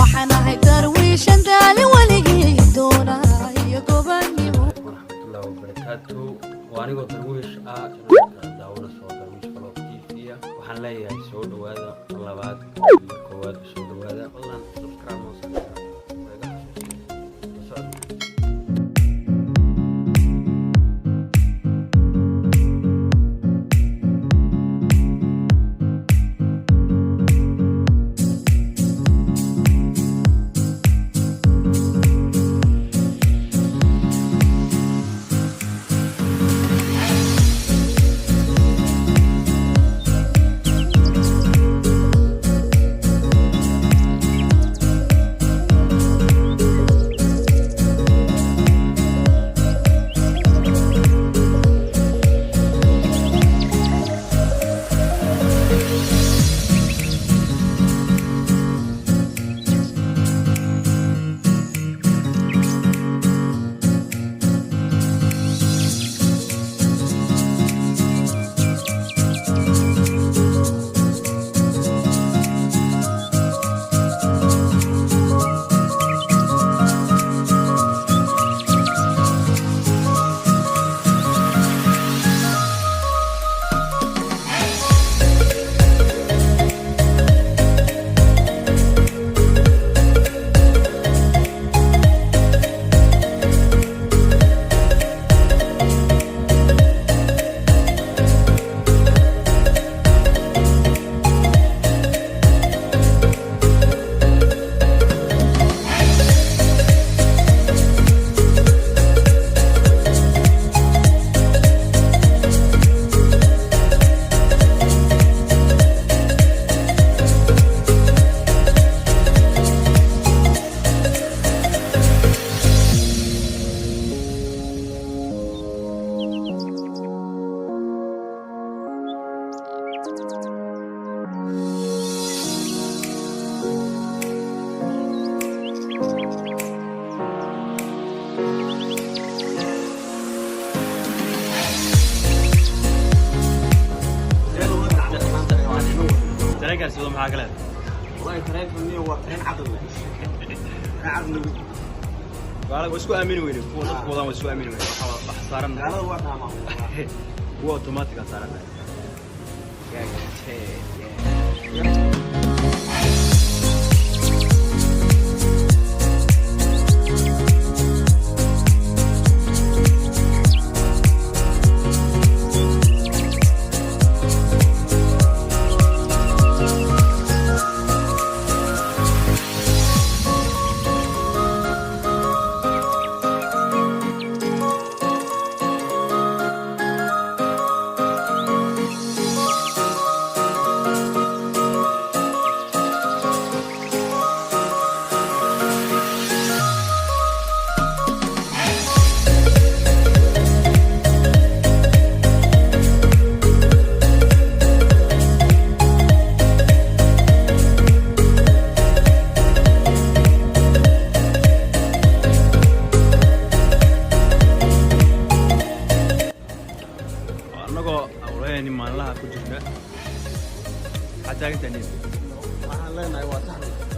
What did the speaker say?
waxaanahay darwiishan daali waligii doonaa iyo gobanimo warahmatullahi wabarakatuh waanigo darwiish daawada soo darwiish vlog TV waxaan leeyahay soo dhawaada labaad koowaad soo dhawaada online subscribe noo sameeyo تريكر سيدو maxaa kale way tareefni waa in caqli caqli wala isku aamin weyn kuwa dadkooda waa isku aamin weyn waxa saaran galada waa taama waa automatic saaran يعني ما لها كل شيء حتى أنت نيم ما لنا واتحد